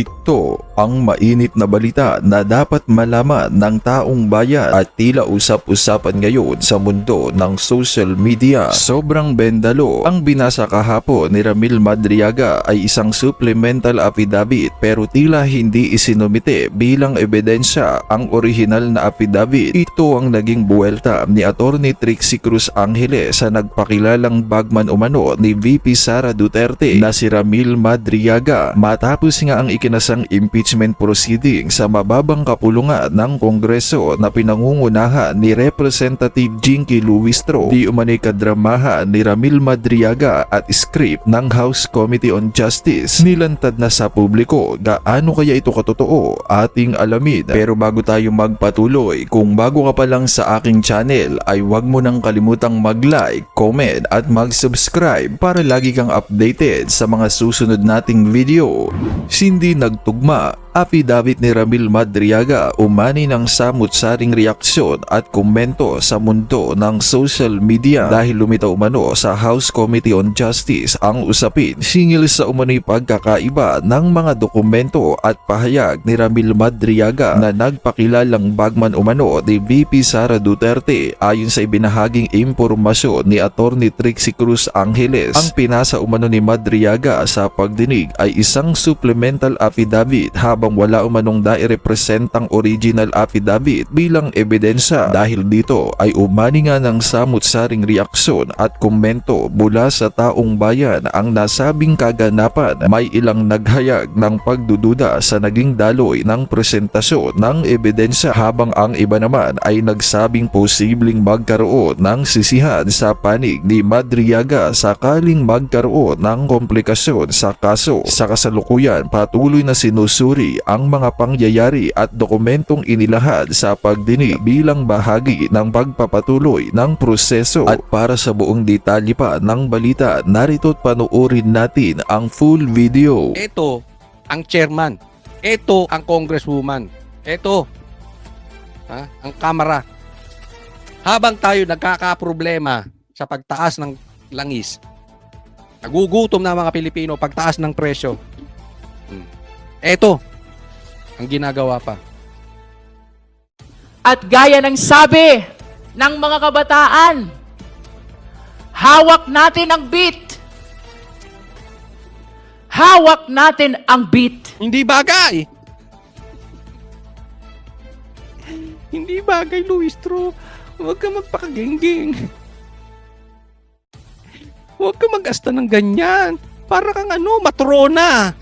Ito ang mainit na balita na dapat malaman ng taong bayan at tila usap-usapan ngayon sa mundo ng social media. Sobrang bendalo. Ang binasa kahapon ni Ramil Madriaga ay isang supplemental affidavit pero tila hindi isinumite bilang ebidensya ang orihinal na affidavit. Ito ang naging buwelta ni Atty. Trixie Cruz Angeles sa nagpakilalang bagman umano ni VP Sara Duterte na si Ramil Madriaga matapos nga ang ikinasang impeachment proceeding sa mababang kapulungan ng Kongreso na pinangungunahan ni Representative Jinky Luistro. Di umano'y kadramahan ni Ramil Madriaga at script ng House Committee on Justice. Nilantad na sa publiko. Gaano kaya ito katotoo? Ating alamin. Pero bago tayo magpatuloy, kung bago ka pa lang sa aking channel ay huwag mo nang kalimutang mag-like, comment at mag-subscribe para lagi kang updated sa mga susunod nating video. Hindi nagtugma. Affidavit ni Ramil Madriaga umani ng samut-saring reaksyon at komento sa mundo ng social media dahil lumitaw umano sa House Committee on Justice ang usapin singil sa umano'y pagkakaiba ng mga dokumento at pahayag ni Ramil Madriaga na nagpakilalang bagman umano ni VP Sara Duterte. Ayon sa ibinahaging impormasyon ni Atty. Trixie Cruz Angeles, ang pinasa umano ni Madriaga sa pagdinig ay isang supplemental affidavit habang wala umanong nairepresentang original affidavit bilang ebidensya. Dahil dito ay umani nga ng samut-saring reaksyon at komento mula sa taong bayan. Ang nasabing kaganapan may ilang naghayag ng pagdududa sa naging daloy ng presentasyon ng ebidensya habang ang iba naman ay nagsabing posibleng magkaroon ng sisihan sa panig ni Madriaga sakaling magkaroon ng komplikasyon sa kaso. Sa kasalukuyan, patuloy na sinusuri ang mga pangyayari at dokumentong inilahad sa pagdinig bilang bahagi ng pagpapatuloy ng proseso. At para sa buong detalye pa ng balita, narito't panoorin natin ang full video. Ito ang chairman. Ito ang congresswoman. Ito ang kamera. Habang tayo nagkakaproblema sa pagtaas ng langis, nagugutom na mga Pilipino, pagtaas ng presyo, ito ang ginagawa pa. At gaya ng sabi ng mga kabataan, hawak natin ang beat. Hawak natin ang beat. Hindi bagay. Hindi bagay, Luistro. Huwag ka magpakagingging. Huwag ka mag-asta ng ganyan. Para kang matrona.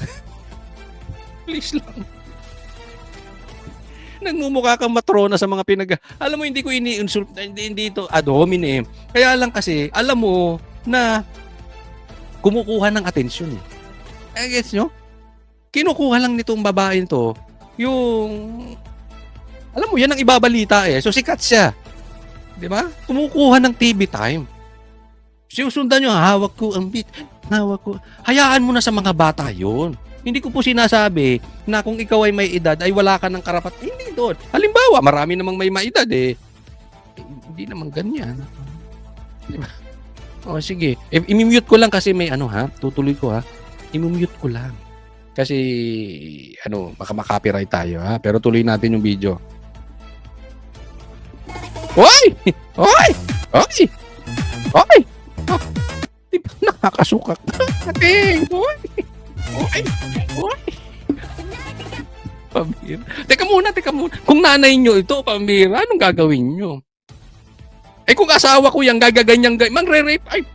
Please lang. Nagmumukha kang matrona sa mga alam mo, hindi ko ini-insult, hindi ito ad hominem. Kaya lang kasi, alam mo na kumukuha ng atensyon eh. Gets nyo? Kinukuha lang nitong babaeng to, yung, alam mo, yan ang ibabalita eh. So sikat siya. Di ba? Kumukuha ng TV time. Sinusundan nyo, hawak ko ang beat. Hawak ko. Hayaan mo na sa mga bata yun. Hindi ko po sinasabi na kung ikaw ay may edad ay wala ka ng karapat. Hindi doon. Halimbawa, marami namang may maedad eh. Hindi naman ganyan. Diba? O sige. I-mute ko lang kasi may tutuloy ko ha. I-mute ko lang. Kasi baka makapiright tayo ha. Pero tuloy natin yung video. Hoy! Hoy! Hoy! Hoy! Oh, di ba nakakasuka ka? Hoy! Hoy! Hoy! Pambira. Teka muna. Kung nanay nyo ito, pambira, anong gagawin nyo? Eh kung asawa ko yan, gagaganyang, mangre-rape, ay!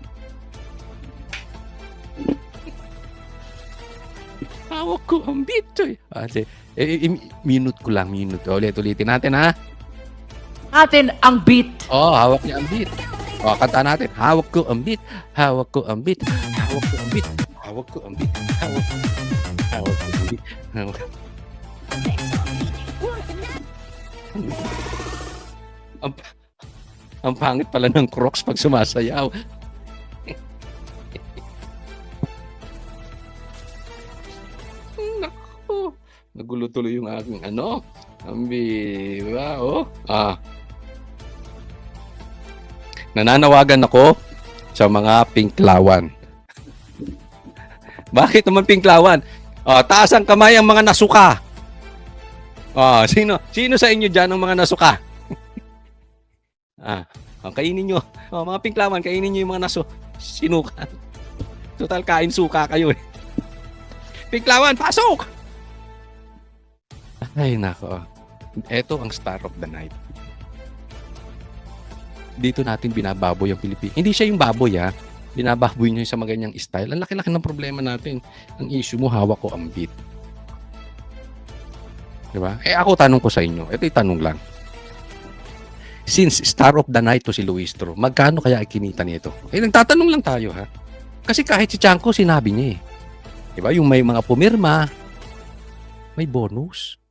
Hawak ko ang beat, eh. Minute ko lang. Ulitin natin, ha? Natin ang beat. Hawak niya ang beat. Kanta natin. Hawak ko ang beat. Hawak ko ang beat. Hawak ko ang beat. Hawak ko ang beat. Hawak ko ang beat. Ang pangit pala ng Crocs pag sumasayaw. Naku. Nagulo tuloy yung aking Ang biwa, Nananawagan ako sa mga pinklawan. Bakit naman pinklawan? Taas ang kamay ang mga nasuka. Sino sa inyo dyan ang mga nasuka? Kainin nyo. Mga pinklawan, kainin nyo yung mga sinuka. Total, kain suka kayo. Pinklawan, pasok! Ay, nako. Ito ang star of the night. Dito natin binababoy ang Pilipinas. Hindi siya yung baboy, ha? Binababoy nyo sa mga ganyang style. Ang laki-laki ng problema natin. Ang issue mo, hawak ko ang beat. Diba? Ako tanong ko sa inyo. Ito yung tanong lang. Since star of the night to si Luistro, magkano kaya ikinita nito? Nagtatanong lang tayo, ha? Kasi kahit si Chanko, sinabi niya eh. Diba? Yung may mga pumirma, may bonus.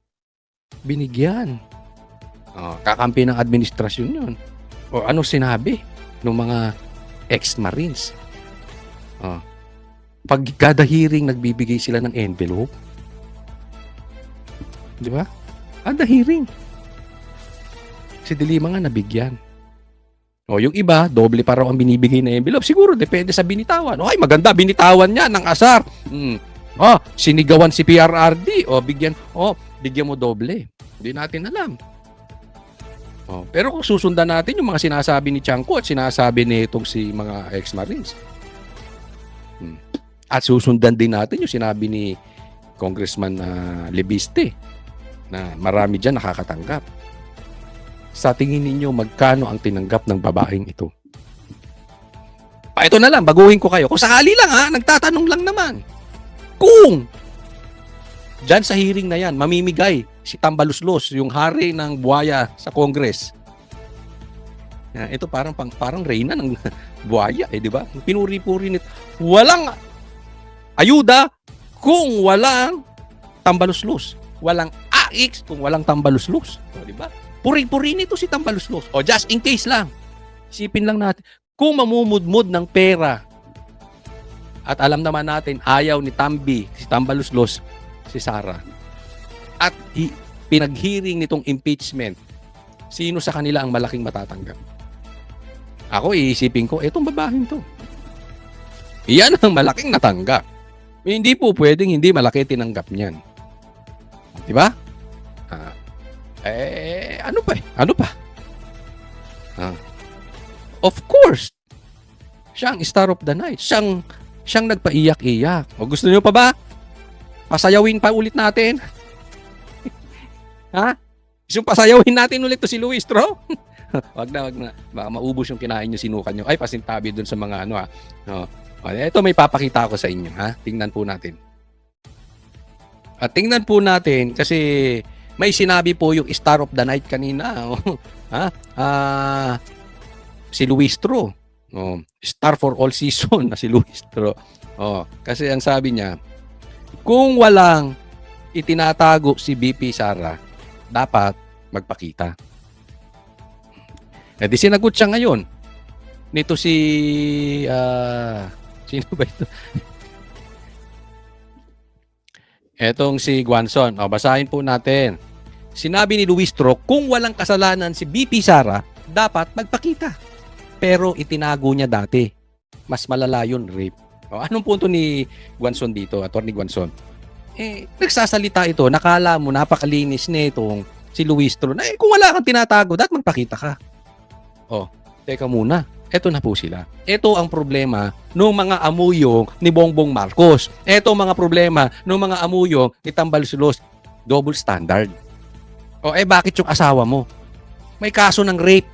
Binigyan. Kakampi ng administrasyon yun. O ano sinabi ng mga ex-marines? Pag kada hearing, nagbibigay sila ng envelope. Di ba? Kada hearing. Si Dilima nga nabigyan. Yung iba, doble pa raw ang binibigay na envelope. Siguro, depende sa binitawan. Ay, maganda, binitawan niya ng asar. Sinigawan si PRRD. Bigyan mo doble. Hindi natin alam. Pero kung susundan natin yung mga sinasabi ni Chanko at sinasabi ni itong si mga ex-marines. At susundan din natin yung sinabi ni Congressman Lebiste na marami dyan nakakatanggap. Sa tingin ninyo, magkano ang tinanggap ng babaeng ito? Ito na lang, baguhin ko kayo. Kung sakali lang nagtatanong lang naman. Kung dyan sa hearing na yan, mamimigay si Tambaluslos, yung hari ng buhaya sa Congress. Ito parang reyna ng buhaya, di ba? Pinuri-puri nito. Walang ayuda kung walang Tambaluslos. Walang AX kung walang Tambaluslos. Di ba? Puri-puri nito si Tambaluslos. Just in case lang. Isipin lang natin. Kung mamumudmud ng pera, at alam naman natin, ayaw ni si Tambaluslos, si Sara. At pinag-hearing nitong impeachment, sino sa kanila ang malaking matatanggap? Ako, iisipin ko, etong babaeng to. Iyan ang malaking natanggap. Hindi po pwedeng hindi malaki tinanggap niyan. Di ba? Ano pa? Of course, siya ang star of the night. Siyang nagpaiyak-iyak. Gusto niyo pa ba? Pasayawin pa ulit natin. Yung pasayawin natin ulit to si Luistro. Wag na. Baka maubos yung kinain nyo, sinukan nyo. Ay, pasintabi dun sa mga Ito may papakita ko sa inyo. Tingnan po natin. At tingnan po natin kasi may sinabi po yung star of the night kanina. Si Luistro. Star for all season na si Luistro. Kasi ang sabi niya, kung walang itinatago si BP Sara, dapat magpakita. Di sinagot siya ngayon. Nito sino ba ito? Etong si Guanzon. Basahin po natin. Sinabi ni Luistro, kung walang kasalanan si BP Sara, dapat magpakita. Pero itinago niya dati. Mas malala yun, rape. Anong punto ni Guanzon dito, Atty. Guanzon? Nagsasalita ito, nakala mo napakalinis nitong si Luistro na kung wala kang tinatago, dapat magpakita ka. Teka muna. Ito na po sila. Ito ang problema ng mga amuyong ni Bongbong Marcos. Ito ang mga problema ng mga amuyong ni Tambaluslos. Double standard. Bakit yung asawa mo? May kaso ng rape.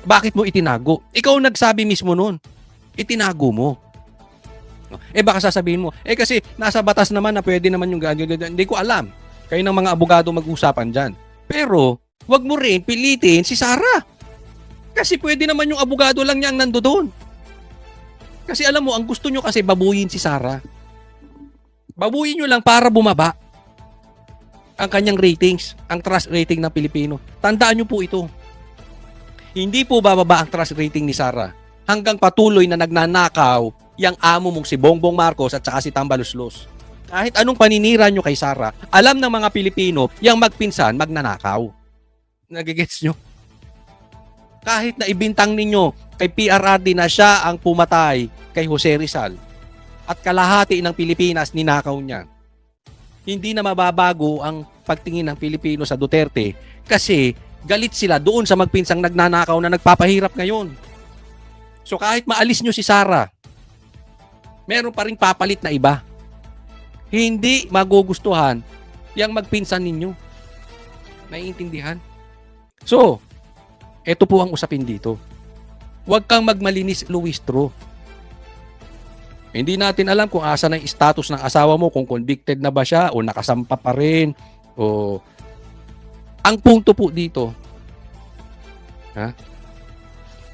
Bakit mo itinago? Ikaw nagsabi mismo nun. Itinago mo. Baka sasabihin mo, kasi nasa batas naman na pwede naman yung ganyan. Hindi ko alam. Kayo ng mga abogado mag-usapan dyan. Pero, wag mo rin pilitin si Sara. Kasi pwede naman yung abogado lang niya ang nandoon. Kasi alam mo, ang gusto nyo kasi babuyin si Sara. Babuyin nyo lang para bumaba ang kanyang ratings, ang trust rating ng Pilipino. Tandaan nyo po ito. Hindi po bababa ang trust rating ni Sara hanggang patuloy na nagnanakaw yung amo mong si Bongbong Marcos at saka si Tambaluslos. Kahit anong paninira nyo kay Sara, alam ng mga Pilipino, yung magpinsan, magnanakaw. Nagigets nyo? Kahit na ibintang ninyo kay PRRD na siya ang pumatay kay Jose Rizal, at kalahati ng Pilipinas ninakaw niya. Hindi na mababago ang pagtingin ng Pilipino sa Duterte kasi galit sila doon sa magpinsang nagnanakaw na nagpapahirap ngayon. So kahit maalis nyo si Sara, meron pa rin papalit na iba. Hindi magugustuhan yung magpinsan ninyo. Naiintindihan? So, eto po ang usapin dito. Huwag kang magmalinis, Luistro. Hindi natin alam kung asa na yung status ng asawa mo, kung convicted na ba siya o nakasampa pa rin. O ang punto po dito,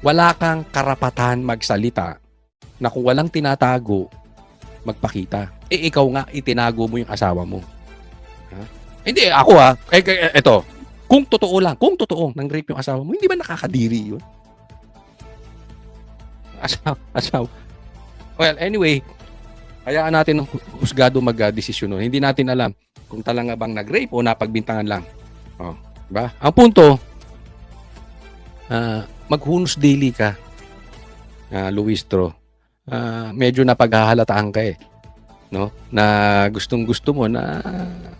wala kang karapatan magsalita na kung walang tinatago, magpakita. Ikaw nga, itinago mo yung asawa mo. Hindi, ako eto, kung totoo nang rape yung asawa mo, hindi ba nakakadiri yun? Asawa. Well, anyway, hayaan natin ng husgado mag-desisyon nun. Hindi natin alam kung talaga bang nag-rape o napagbintangan lang. Diba? Ang punto, maghunos daily ka, Luistro. Medyo napaghahalataan ka no? Na gustong-gusto mo na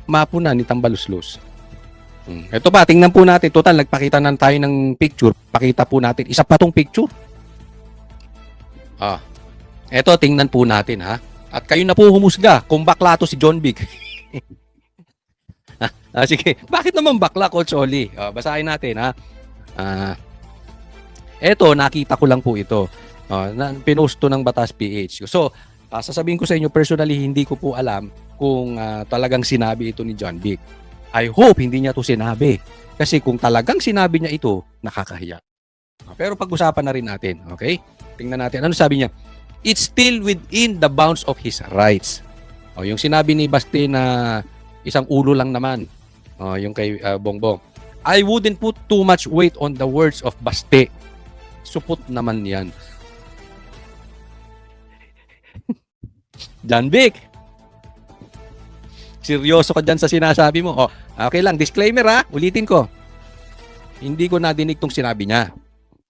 mapuna ni Tambaluslos. Ito ba, tingnan po natin. Total, nagpakita na tayo ng picture. Pakita po natin. Isa pa tong picture. Eto, tingnan po natin, ha? At kayo na po humusga kung bakla to si John Vic. Sige, bakit naman bakla, Coach Oli? Basahin natin, ha? Eto, nakita ko lang po ito. Pinost to ng Batas PH. So, sasabihin ko sa inyo, personally, hindi ko po alam kung talagang sinabi ito ni John Vic. I hope hindi niya to sinabi. Kasi kung talagang sinabi niya ito, nakakahiya. Pero pag-usapan na rin natin, okay? Tingnan natin. Ano sabi niya? It's still within the bounds of his rights. Yung sinabi ni Baste na isang ulo lang naman. Yung kay Bongbong. I wouldn't put too much weight on the words of Baste. Supot naman yan. John Vic, seryoso ka dyan sa sinasabi mo. Okay lang, disclaimer ulitin ko. Hindi ko nadinig tong sinabi niya.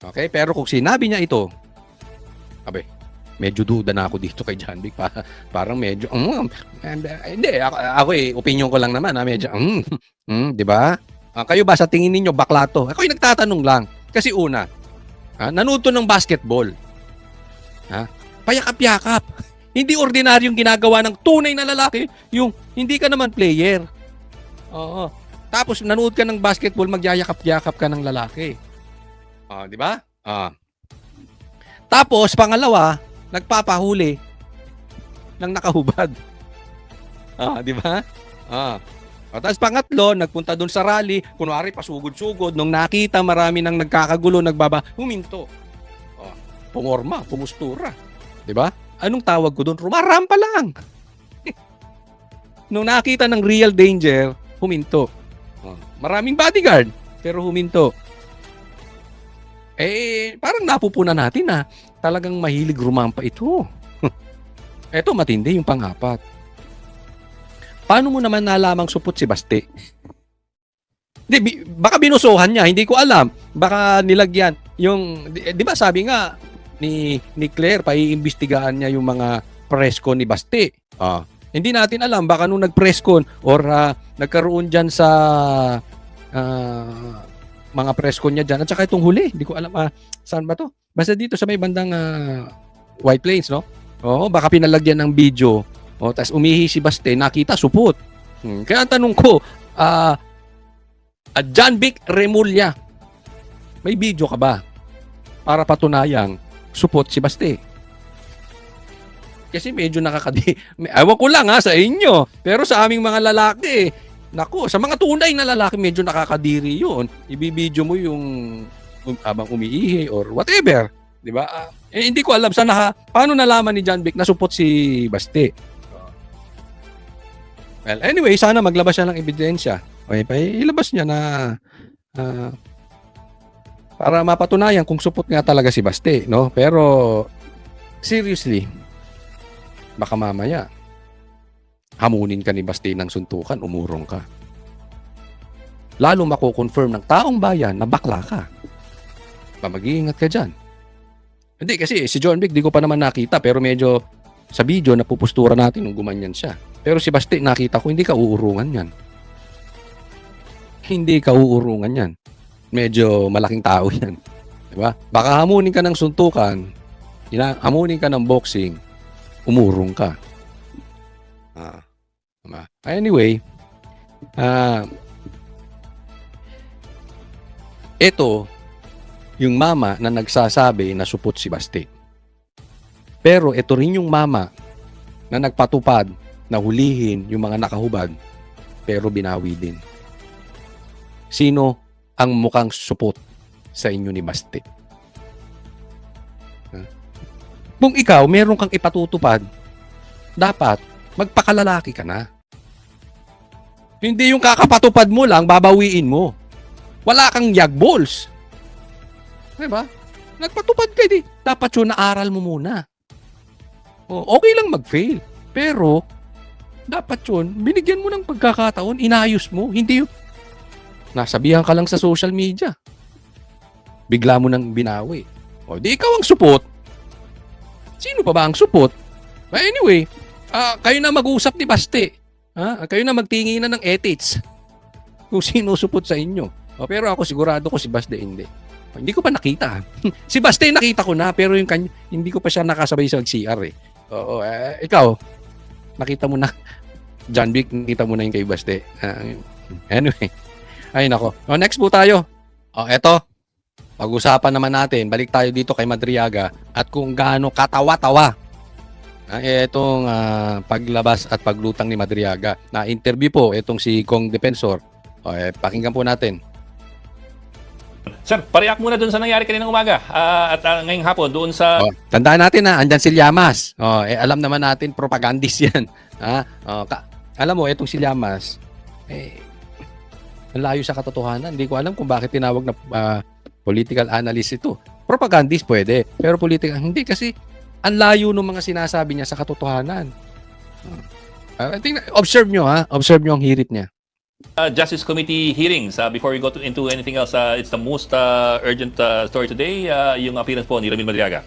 Okay, pero kung sinabi niya ito, medyo duda na ako dito kay John Vic. Parang medyo, hindi, ako opinion ko lang naman, medyo, di ba? Kayo ba sa tingin ninyo bakla to? Ako'y nagtatanong lang. Kasi una, nanood to ng basketball. Payakap-yakap. Hindi ordinaryong ginagawa ng tunay na lalaki, yung hindi ka naman player. Tapos nanood ka ng basketball, magyayakap-yakap ka ng lalaki. Di ba? Tapos pangalawa, nagpapahuli ng nakahubad. Di ba? Tapos pangatlo, nagpunta doon sa rally, kunwari pasugod-sugod, nung nakita marami nang nagkakagulo, huminto. Pumorma, pumustura. Di ba? Anong tawag ko doon? Rumarampa lang. Nung nakita ng real danger, huminto. Maraming bodyguard, pero huminto. Parang napupunan natin na talagang mahilig rumampa ito. Eto, matindi yung pang-apat. Paano mo naman nalamang supot si Baste? Baka binusuhan niya, hindi ko alam. Baka nilagyan. Di ba sabi nga ni Claire, paiimbestigahan niya yung mga presko ni Baste. Hindi natin alam, baka nung nag-preskon or nagkaroon dyan sa mga presko niya dyan. At saka itong huli, hindi ko alam saan ba to. Basta dito sa may bandang White Plains, no? Baka pinalagyan ng video. Tapos umihi si Baste, nakita, supot. Kaya ang tanong ko, John Vic Remulla, may video ka ba para patunayang supot si Baste? Kasi medyo ewan ko lang sa inyo. Pero sa aming mga lalaki, naku, sa mga tunay na lalaki, medyo nakakadiri yun. Ibibidyo mo yung habang umiihi or whatever. Di ba? Hindi ko alam paano nalaman ni John Vic na supot si Baste. Well, anyway, sana maglabas siya ng ebidensya. Ilabas niya na para mapatunayan kung supot nga talaga si Baste, no? Pero seriously, baka mamaya hamunin ka ni Baste ng suntukan, umurong ka. Lalo mako-confirm ng taong bayan na bakla ka. Mag-iingat ka dyan. Hindi, kasi si John Vic, di ko pa naman nakita, pero medyo sa video napupustura natin nung gumanyan siya. Pero si Basti, nakita ko, hindi ka uurungan yan. Hindi ka uurungan yan. Medyo malaking tao yan. Diba? Baka hamunin ka ng suntukan, hamunin ka ng boxing, umurong ka. Diba? Anyway, ito, yung mama na nagsasabi na supot si Basti. Pero ito rin yung mama na nagpatupad na hulihin yung mga nakahubad pero binawi din. Sino ang mukhang supot sa inyo ni Basti? Kung ikaw, meron kang ipatutupad, dapat magpakalalaki ka na. Hindi yung kakapatupad mo lang, babawiin mo. Wala kang yagballs. Diba? Nagpatupad ka di. Dapat yun, naaral mo muna. Okay lang mag-fail. Pero, dapat yun, binigyan mo ng pagkakataon, inayos mo. Hindi yung nasabihan ka lang sa social media. Bigla mo nang binawi. Di ikaw ang supot. Sino pa ba ang supot? Anyway, kayo na mag-usap ni Basti. Kayo na magtinginan ng ethics. Kung sino supot sa inyo. Pero ako sigurado ko si Basti hindi. Hindi ko pa nakita. Si Basti nakita ko na, pero yung kanya, hindi ko pa siya nakasabay sa CR eh. Ikaw, nakita mo na. John Vic, nakita mo na yung kay Basti. Anyway. Ay nako. Next po tayo. Eto. Pag-usapan naman natin. Balik tayo dito kay Madriaga at kung gaano katawa-tawa itong paglabas at paglutang ni Madriaga. Na-interview po itong si Kong Defensor. Pakinggan po natin. Sir, pareak muna doon sa nangyari kaninang umaga at ngayong hapon doon sa... Tandaan natin andyan si Llamas. Alam naman natin, propagandist yan. Alam mo, itong si Llamas, ang layo sa katotohanan. Hindi ko alam kung bakit tinawag na political analyst ito. Propagandist pwede, pero political hindi kasi ang layo ng mga sinasabi niya sa katotohanan. I think, observe nyo ang hirit niya. Justice Committee hearings. Before we go into anything else, it's the most urgent story today, yung appearance po ni Ramil Madriaga.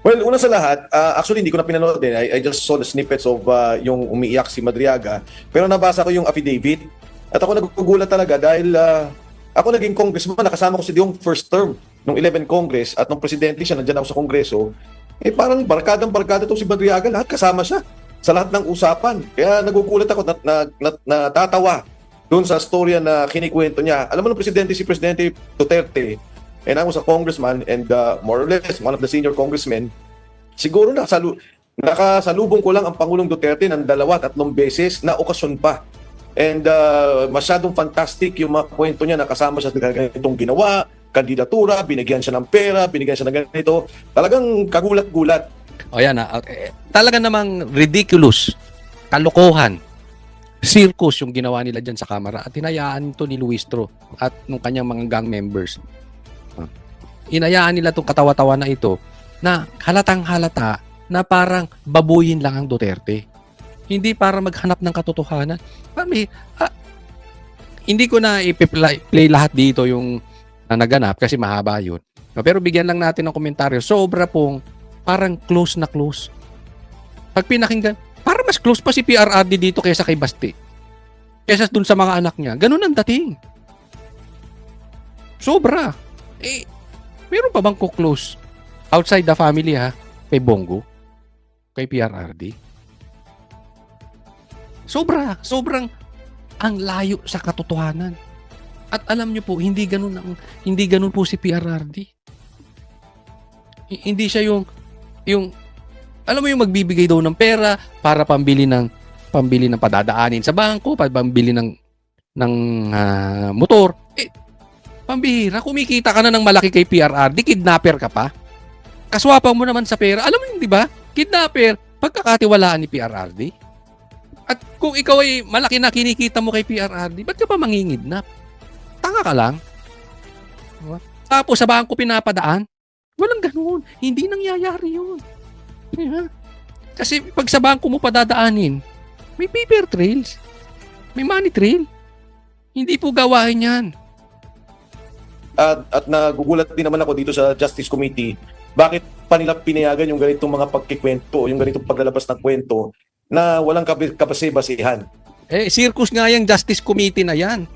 Well, una sa lahat, actually hindi ko na pinanood din. I just saw the snippets of yung umiiyak si Madriaga. Pero nabasa ko yung affidavit. At ako nagugulat talaga dahil ako naging congressman, nakasama ko si Diong first term nung 11 Congress at nung presidente siya, nandiyan ako sa Kongreso. Parang barkadang-barkada to si Madriaga, lahat kasama siya sa lahat ng usapan. Kaya nagugulat ako, natatawa doon sa storya na kinikwento niya. Alam mo nung si Presidente Duterte, and I was a congressman and more or less one of the senior congressmen, siguro nakasalubong ko lang ang Pangulong Duterte ng 2-3 beses na okasyon pa. And masyadong fantastic yung mga kwento niya na kasama siya sa ganitong ginawa, kandidatura, binigyan siya ng pera, binigyan siya ng ganito. Talagang kagulat-gulat. Yan talaga namang ridiculous, kalokohan, circus yung ginawa nila dyan sa kamera at hinayaan to ni Luistro at nung kanyang mga gang members. Hinayaan nila itong katawa-tawa na ito na halatang-halata na parang babuyin lang ang Duterte. Hindi para maghanap ng katotohanan. Hindi ko na i-play lahat dito yung naganap kasi mahaba yun. Pero bigyan lang natin ng komentaryo. Sobra pong parang close na close. Pag pinakinggan, para mas close pa si PRRD dito kaysa kay Basti. Kaysa dun sa mga anak niya. Ganun ang dating. Sobra. Meron pa bang close outside the family kay Bongo? Kay PRRD? Sobrang ang layo sa katotohanan. At alam niyo po, hindi ganun po si PRRD. Hindi siya yung alam mo yung magbibigay daw ng pera para pambili ng padadaanin sa bangko, pambili ng motor. Pambihira, kumikita ka na ng malaki kay PRRD, kidnapper ka pa. Kaswapan mo naman sa pera. Alam mo yun, di ba? Kidnapper, pagkakatiwalaan ni PRRD. At kung ikaw ay malaki na kinikita mo kay PRRD, ba't ka pa mangingidnap? Tanga ka lang. Diba? Tapos sa bangko pinapadaan, walang ganoon. Hindi nangyayari yun. Diba? Kasi pag sa bangko mo padadaanin, may paper trails. May money trail. Hindi po gawain yan. At nagugulat din naman ako dito sa Justice Committee bakit pa nila pinayagan yung ganitong mga pagkikwento, yung ganitong paglalabas ng kwento na walang kabase-basehan. Eh, circus nga yung Justice Committee na yan.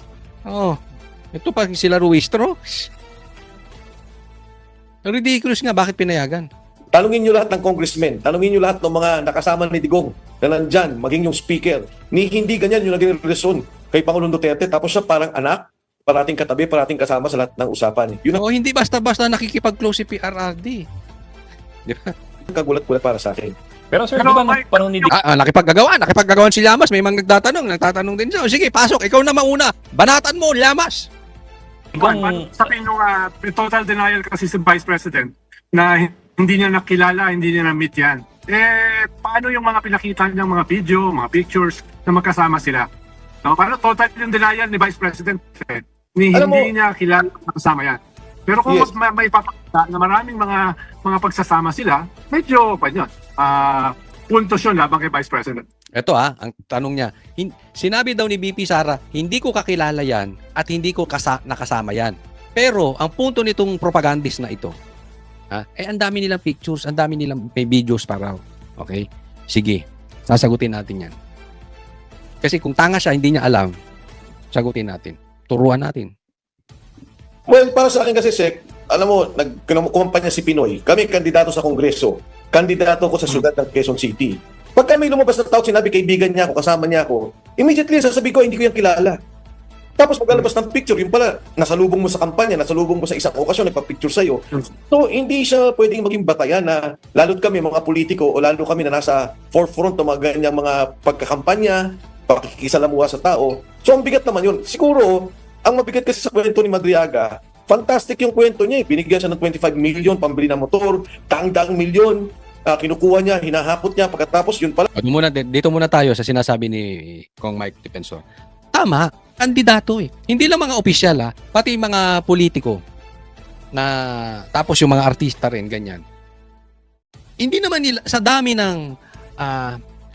Oh, ito pa sila Ruistro. Ridiculous nga, bakit pinayagan? Tanungin nyo lahat ng congressmen, tanungin nyo lahat ng mga nakasama ni Digong na nandyan, maging yung speaker. Hindi ganyan yung naging relasyon kay Pangulong Duterte, tapos siya parang anak, parating katabi, parating kasama sa lahat ng usapan. Yun ang Oh, hindi basta-basta nakikipag-close si PRRD. Di ba? kagulat-gulat para sa akin. Pero sir, Pero di ba nung Mike, panahon ni Nakipaggagawan si Llamas. May mga nagtatanong din siya. O, sige, pasok, ikaw na mauna. Banatan mo, Llamas. Digong, sa akin yung total denial kasi si Vice President na hindi niya nakilala, hindi niya na-meet yan. Eh, paano yung mga pinakita niyang mga video, mga pictures na magkasama sila? No, paano total yung denial ni Vice President? Alam mo- Hindi niya kilala na kasama yan. Pero kung Yes. may papakita na maraming mga pagsasama sila, medyo pa yun. Puntos yun labang kay Vice President. Ito ang tanong niya. Sinabi daw ni BP Sara, hindi ko kakilala yan at hindi ko nakasama yan. Pero ang punto nitong propagandist na ito, ang dami nilang pictures, ang dami nilang may videos pa raw. Okay? Sige, sasagutin natin yan. Kasi kung tanga siya, hindi niya alam, sagutin natin. Turuan natin. Well, para sa akin kasi, Sek, alam mo, kumampanya si Pinoy. Kami kandidato sa Kongreso. Kandidato ko sa syudad ng Quezon City. Pagka may lumabas na tao, sinabi kaibigan niya ako, kasama niya ako, immediately sasabihin ko, hindi ko yan kilala. Tapos maglalabas ng picture, yung pala, nasalubong mo sa kampanya, nasalubong mo sa isang okasyon, nagpa-picture sa'yo. So, hindi siya pwedeng maging batayan na, lalo't kami mga politiko, o lalo kami na nasa forefront ng mga ganyang mga pagkakampanya, pakikisalamuha sa tao. So, ang bigat naman yun. Siguro, ang mabigat kasi sa kwento ni Madriaga, fantastic yung kwento niya. Binigyan siya ng 25 million, pambili ng motor, daang milyon, kinukuha niya, hinahapot niya, pagkatapos yun pala. Dito muna tayo sa sinasabi ni Kong Mike Defensor. Tama, kandidato eh. Hindi lang mga opisyal pati mga politiko na tapos yung mga artista rin, ganyan. Hindi naman nila, sa dami ng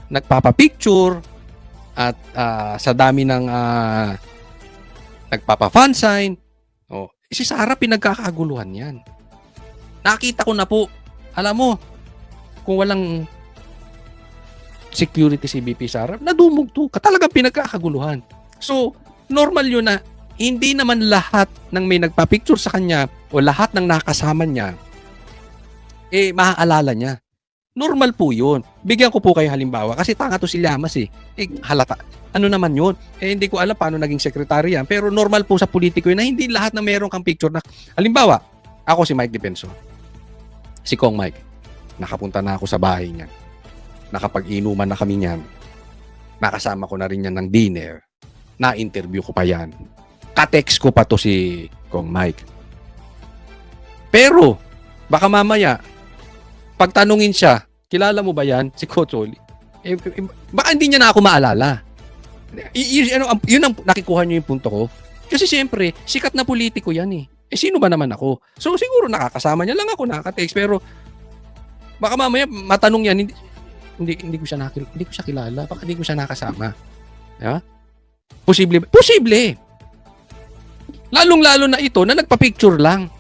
nagpapapicture at sa dami ng nagpapa-fansign, si Sara pinagkakaguluhan yan. Nakita ko na po, alam mo, kung walang security si BP Sara, nadumugto ka. Talagang pinagkakaguluhan. So, normal yun na hindi naman lahat ng may nagpa-picture sa kanya o lahat ng nakasama niya, maaalala niya. Normal po yun. Bigyan ko po kayo halimbawa kasi tanga to si Llamas halata. Ano naman yun? Hindi ko alam paano naging sekretary yan. Pero normal po sa politiko yun na hindi lahat na meron kang picture na. Halimbawa, ako si Mike Defensor. Si Kong Mike. Nakapunta na ako sa bahay niyan. Nakapag-inuman na kami niyan. Nakasama ko na rin yan ng dinner. Na-interview ko pa yan. Ka-text ko pa to si Kong Mike. Pero, baka mamaya, pagtanungin siya, kilala mo ba yan? Si Coach Oli. Baka hindi niya na ako maalala. Yun ang nakikuha niyo yung punto ko. Kasi siyempre, sikat na politiko yan eh. Sino ba naman ako? So siguro nakakasama niya lang ako, nakaka-text. Pero baka mamaya matanong yan, hindi ko siya kilala. Baka hindi ko siya nakasama. Diba? Posible. Posible. Lalong-lalo na ito na nagpa-picture lang.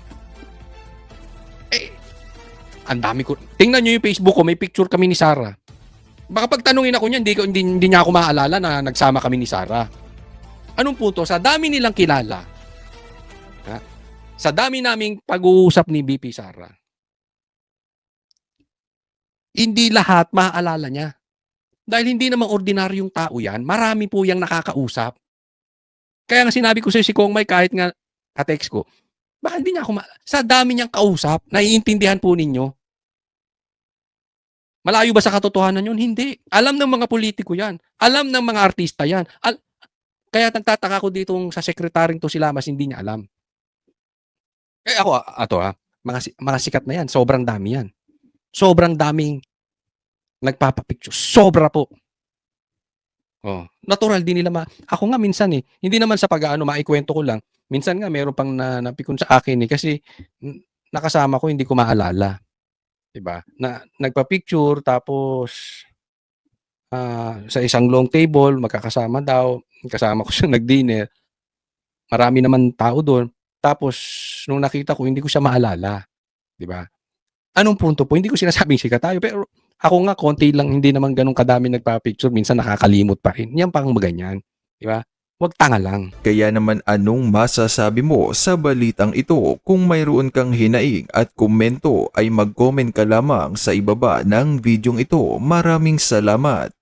Ang dami ko. Tingnan niyo yung Facebook ko, may picture kami ni Sara. Baka pagtanungin ako niya, hindi niya ako maalala na nagsama kami ni Sara. Anong punto? Sa dami nilang kilala, sa dami naming pag-uusap ni BP Sara, hindi lahat maaalala niya. Dahil hindi namang ordinaryong tao yan, marami po yung nakakausap. Kaya nga sinabi ko si Kong Mike, kahit nga ka-text ko, baka hindi niya ako sa dami niyang kausap, naiintindihan po ninyo. Malayo ba sa katotohanan yun? Hindi. Alam ng mga politiko yan. Alam ng mga artista yan. Kaya nagtataka ko dito sa sekretaryong to si Llamas, hindi niya alam. Ako, mga sikat na yan. Sobrang dami yan. Sobrang daming nagpapapicture. Sobra po. Natural din nila ako nga minsan hindi naman sa maikwento ko lang. Minsan nga meron pang napikon sa akin kasi nakasama ko hindi ko maalala. 'Di ba? Na nagpa-picture tapos sa isang long table magkakasama daw, kasama ko siyang nag-dinner. Marami naman tao doon. Tapos nung nakita ko hindi ko siya maalala, 'di ba? Anong punto po? Hindi ko sinasabing sikat tayo, pero ako nga, konti lang, hindi naman ganun kadami nagpa-picture. Minsan nakakalimot pa rin. Yan pang maganyan. Di ba? Huwag tanga lang. Kaya naman anong masasabi mo sa balitang ito? Kung mayroon kang hinaing at komento ay mag-comment ka lamang sa ibaba ng videong ito. Maraming salamat.